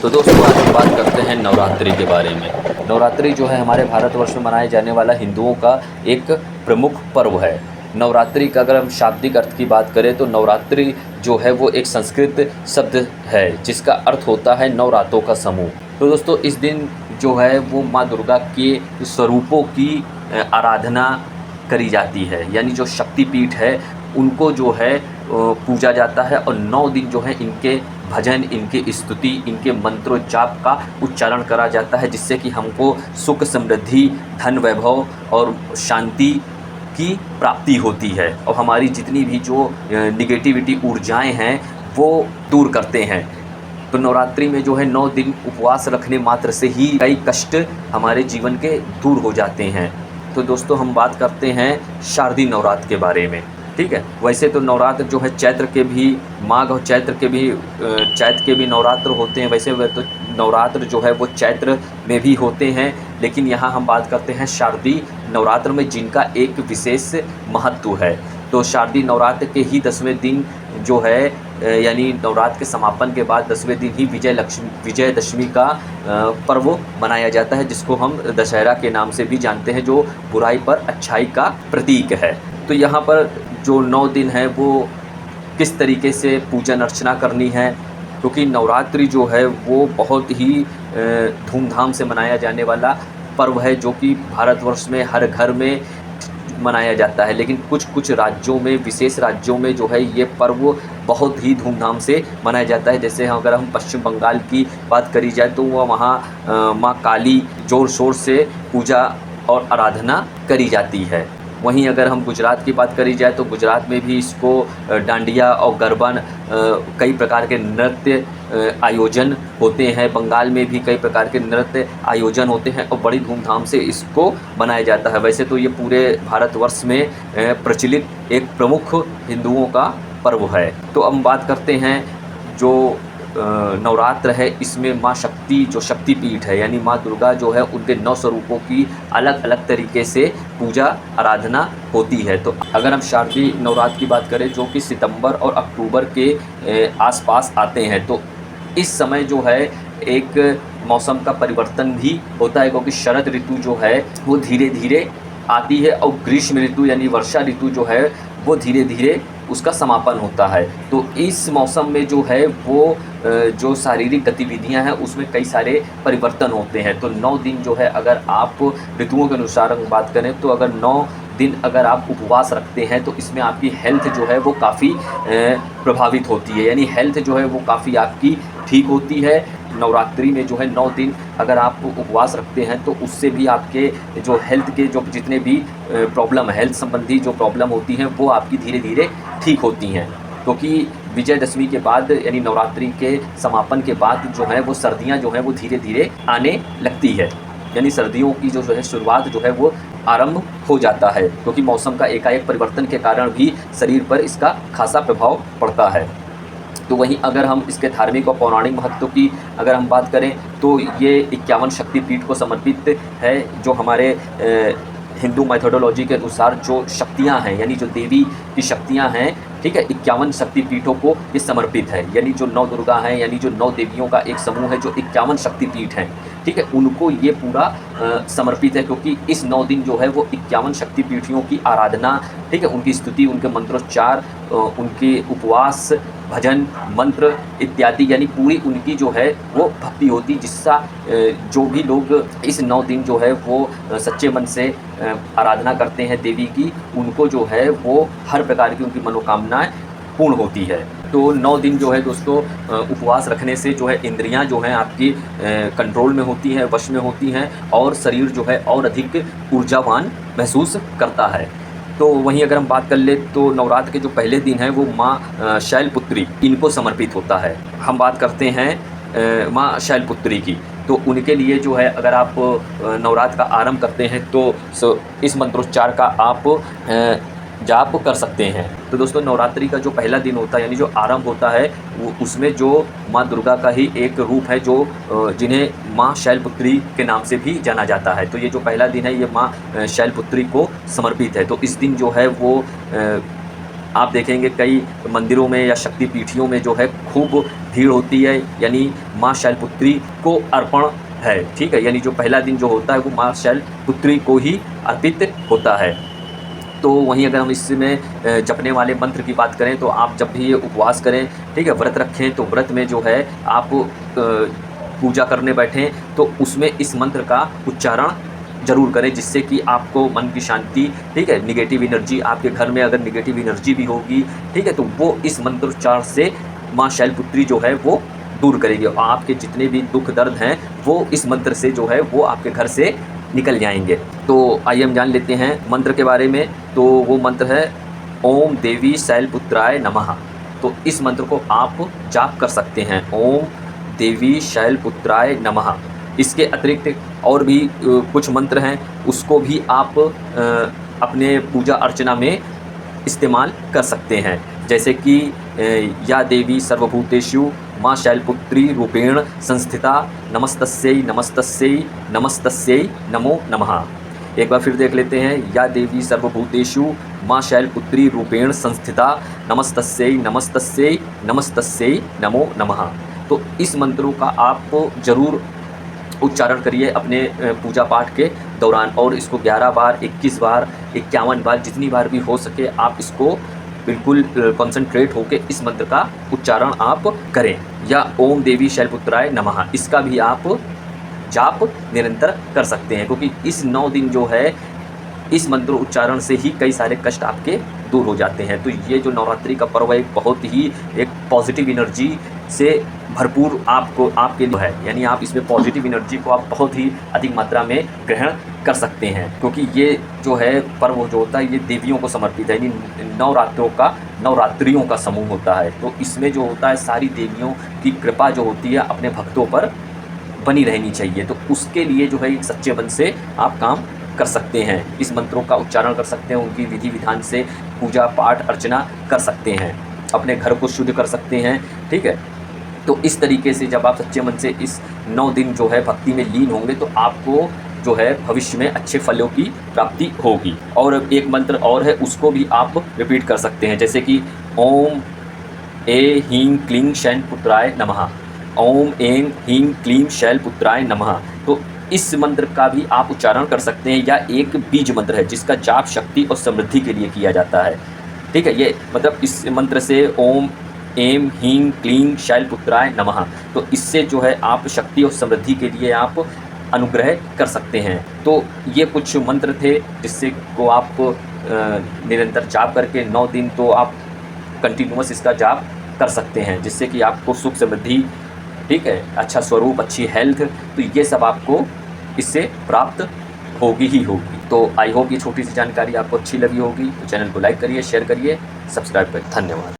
तो दोस्तों आज हम बात करते हैं नवरात्रि के बारे में। नवरात्रि जो है हमारे भारतवर्ष में मनाए जाने वाला हिंदुओं का एक प्रमुख पर्व है। नवरात्रि का अगर हम शाब्दिक अर्थ की बात करें तो नवरात्रि जो है वो एक संस्कृत शब्द है जिसका अर्थ होता है नौ रातों का समूह। तो दोस्तों इस दिन जो है वो माँ दुर्गा के स्वरूपों की आराधना करी जाती है, यानी जो शक्तिपीठ है उनको जो है पूजा जाता है और 9 दिन जो है इनके भजन, इनकी स्तुति, इनके मंत्रोच्चाप का उच्चारण करा जाता है, जिससे कि हमको सुख, समृद्धि, धन, वैभव और शांति की प्राप्ति होती है और हमारी जितनी भी जो निगेटिविटी ऊर्जाएं हैं वो दूर करते हैं। तो नवरात्रि में जो है 9 दिन उपवास रखने मात्र से ही कई कष्ट हमारे जीवन के दूर हो जाते हैं। तो दोस्तों हम बात करते हैं शारदीय नवरात्र के बारे में, ठीक है। वैसे तो नवरात्र जो है चैत्र के भी, माघ और चैत्र के भी नवरात्र होते हैं। वैसे तो नवरात्र जो है वो चैत्र में भी होते हैं, लेकिन यहाँ हम बात करते हैं शारदीय नवरात्र में जिनका एक विशेष महत्व है। तो शारदीय नवरात्र के ही 10वें दिन जो है यानी नवरात्र के समापन के बाद 10वें दिन ही विजयदशमी का पर्व मनाया जाता है, जिसको हम दशहरा के नाम से भी जानते हैं, जो बुराई पर अच्छाई का प्रतीक है। तो यहाँ पर जो 9 दिन है वो किस तरीके से पूजन अर्चना करनी है, क्योंकि नवरात्रि जो है वो बहुत ही धूमधाम से मनाया जाने वाला पर्व है, जो कि भारतवर्ष में हर घर में मनाया जाता है। लेकिन कुछ राज्यों में, विशेष राज्यों में जो है ये पर्व बहुत ही धूमधाम से मनाया जाता है। जैसे अगर हम पश्चिम बंगाल की बात करी जाए तो वहाँ माँ काली जोर शोर से पूजा और आराधना करी जाती है। वहीं अगर हम गुजरात की बात करी जाए तो गुजरात में भी इसको डांडिया और गरबा, कई प्रकार के नृत्य आयोजन होते हैं। बंगाल में भी कई प्रकार के नृत्य आयोजन होते हैं और बड़ी धूमधाम से इसको मनाया जाता है। वैसे तो ये पूरे भारतवर्ष में प्रचलित एक प्रमुख हिंदुओं का पर्व है। तो हम बात करते हैं जो नवरात्र है, इसमें माँ शक्ति, जो शक्तिपीठ है यानी माँ दुर्गा जो है उनके 9 स्वरूपों की अलग अलग तरीके से पूजा आराधना होती है। तो अगर हम शारदीय नवरात्र की बात करें जो कि सितंबर और अक्टूबर के आसपास आते हैं, तो इस समय जो है एक मौसम का परिवर्तन भी होता है, क्योंकि शरद ऋतु जो है वो धीरे धीरे आती है और ग्रीष्म ऋतु यानी वर्षा ऋतु जो है वो धीरे धीरे उसका समापन होता है। तो इस मौसम में जो है वो जो शारीरिक गतिविधियां हैं उसमें कई सारे परिवर्तन होते हैं। तो 9 दिन जो है अगर आप ऋतुओं के अनुसार हम बात करें तो अगर 9 दिन अगर आप उपवास रखते हैं तो इसमें आपकी हेल्थ जो है वो काफ़ी प्रभावित होती है, यानी हेल्थ जो है वो काफ़ी आपकी ठीक होती है। नवरात्रि में जो है 9 दिन अगर आप उपवास रखते हैं तो उससे भी आपके जो हेल्थ के जो जितने भी प्रॉब्लम, हेल्थ संबंधी जो प्रॉब्लम होती हैं वो आपकी धीरे धीरे ठीक होती हैं। क्योंकि विजयदशमी के बाद यानी नवरात्रि के समापन के बाद जो है वो सर्दियां जो है वो धीरे धीरे आने लगती है, यानी सर्दियों की जो है शुरुआत जो है वो आरंभ हो जाता है, क्योंकि मौसम का एकाएक परिवर्तन के कारण भी शरीर पर इसका खासा प्रभाव पड़ता है। तो वहीं अगर हम इसके धार्मिक और पौराणिक महत्व की अगर हम बात करें तो ये 51 शक्तिपीठ को समर्पित है, जो हमारे हिंदू मैथोडोलॉजी के अनुसार जो शक्तियां हैं यानी जो देवी की शक्तियां हैं, ठीक है, 51 शक्तिपीठों को ये समर्पित है, यानी जो 9 दुर्गा हैं यानी जो 9 देवियों का एक समूह है जो 51 शक्तिपीठ हैं, ठीक है, उनको ये पूरा समर्पित है। क्योंकि इस 9 दिन जो है वो 51 शक्तिपीठियों की आराधना, ठीक है, उनकी स्तुति, उनके मंत्रोच्चार, उनके उपवास, भजन, मंत्र इत्यादि, यानी पूरी उनकी जो है वो भक्ति होती, जिसका जो भी लोग इस 9 दिन जो है वो सच्चे मन से आराधना करते हैं देवी की, उनको जो है वो हर प्रकार की उनकी मनोकामनाएं पूर्ण होती है। तो 9 दिन जो है दोस्तों उपवास रखने से जो है इंद्रियां जो हैं आपकी कंट्रोल में होती हैं, वश में होती हैं और शरीर जो है और अधिक ऊर्जावान महसूस करता है। तो वहीं अगर हम बात कर ले तो नवरात्र के जो पहले दिन हैं वो माँ शैलपुत्री इनको समर्पित होता है। हम बात करते हैं माँ शैलपुत्री की, तो उनके लिए जो है अगर आप नवरात्र का आरंभ करते हैं तो इस मंत्रोच्चार का आप जाप कर सकते हैं। तो दोस्तों नवरात्रि का जो पहला दिन होता है यानी जो आरंभ होता है वो उसमें जो माँ दुर्गा का ही एक रूप है जो जिन्हें माँ शैलपुत्री के नाम से भी जाना जाता है। तो ये जो पहला दिन है ये माँ शैलपुत्री को समर्पित है। तो इस दिन जो है वो आप देखेंगे कई मंदिरों में या शक्तिपीठियों में जो है खूब भीड़ होती है, यानी माँ शैलपुत्री को अर्पण है, ठीक है। यानी जो पहला दिन जो होता है वो माँ शैलपुत्री को ही अर्पित होता है। तो वहीं अगर हम इसमें जपने वाले मंत्र की बात करें तो आप जब भी ये उपवास करें, ठीक है, व्रत रखें, तो व्रत में जो है आप पूजा करने बैठें तो उसमें इस मंत्र का उच्चारण ज़रूर करें, जिससे कि आपको मन की शांति, ठीक है, निगेटिव एनर्जी, आपके घर में अगर निगेटिव एनर्जी भी होगी, ठीक है, तो वो इस मंत्रोच्चार से माँ शैलपुत्री जो है वो दूर करेगी और आपके जितने भी दुख दर्द हैं वो इस मंत्र से जो है वो आपके घर से निकल जाएंगे। तो आइए हम जान लेते हैं मंत्र के बारे में। तो वो मंत्र है ओम देवी शैलपुत्राय नमः। तो इस मंत्र को आप जाप कर सकते हैं, ओम देवी शैलपुत्राय नमः। इसके अतिरिक्त और भी कुछ मंत्र हैं, उसको भी आप अपने पूजा अर्चना में इस्तेमाल कर सकते हैं, जैसे कि या देवी सर्वभूतेषु माँ शैलपुत्री रूपेण संस्थिता नमस्तस्यै नमस्तस्यै नमस्तस्यै नमो नमः। एक बार फिर देख लेते हैं, या देवी सर्वभूतेषु माँ शैलपुत्री रूपेण संस्थिता नमस्तस्यै नमस्तस्यै नमस्तस्यै नमो नमः। तो इस मंत्रों का आप ज़रूर उच्चारण करिए अपने पूजा पाठ के दौरान, और इसको 11 बार, 21 बार, 51 बार, जितनी बार भी हो सके आप इसको बिल्कुल कॉन्सेंट्रेट होकर इस मंत्र का उच्चारण आप करें। या ओम देवी शैलपुत्राय नमः, इसका भी आप जाप निरंतर कर सकते हैं, क्योंकि इस 9 दिन जो है इस मंत्र उच्चारण से ही कई सारे कष्ट आपके दूर हो जाते हैं। तो ये जो नवरात्रि का पर्व है बहुत ही एक पॉजिटिव एनर्जी से भरपूर आपको आपके लिए है, यानी आप इसमें पॉजिटिव एनर्जी को आप बहुत ही अधिक मात्रा में ग्रहण कर सकते हैं, क्योंकि ये जो है पर्व जो होता है ये देवियों को समर्पित है, यानी नवरात्रियों का समूह होता है। तो इसमें जो होता है सारी देवियों की कृपा जो होती है अपने भक्तों पर बनी रहनी चाहिए। तो उसके लिए जो है एक सच्चे मन से आप काम कर सकते हैं, इस मंत्रों का उच्चारण कर सकते हैं, उनकी विधि विधान से पूजा पाठ अर्चना कर सकते हैं, अपने घर को शुद्ध कर सकते हैं, ठीक है। तो इस तरीके से जब आप सच्चे मन से इस 9 दिन जो है भक्ति में लीन होंगे तो आपको जो है भविष्य में अच्छे फलों की प्राप्ति होगी। और एक मंत्र और है, उसको भी आप रिपीट कर सकते हैं, जैसे कि ओम ए हीं क्लीं शैलपुत्राय नमः, ओम ऐं हीं क्लीं शैलपुत्राय नमः। तो इस मंत्र का भी आप उच्चारण कर सकते हैं, या एक बीज मंत्र है जिसका जाप शक्ति और समृद्धि के लिए किया जाता है, ठीक है। ये मतलब इस मंत्र से ओम ऐं हीं क्लीं शैलपुत्राय नमः, तो इससे जो है आप शक्ति और समृद्धि के लिए आप अनुग्रह कर सकते हैं। तो ये कुछ मंत्र थे जिससे को आप निरंतर जाप करके 9 दिन तो आप कंटिन्यूअस इसका जाप कर सकते हैं, जिससे कि आपको सुख समृद्धि, ठीक है, अच्छा स्वरूप, अच्छी हेल्थ, तो ये सब आपको इससे प्राप्त होगी ही होगी। तो आई होप ये छोटी सी जानकारी आपको अच्छी लगी होगी। तो चैनल को लाइक करिए, शेयर करिए, सब्सक्राइब करिए। धन्यवाद।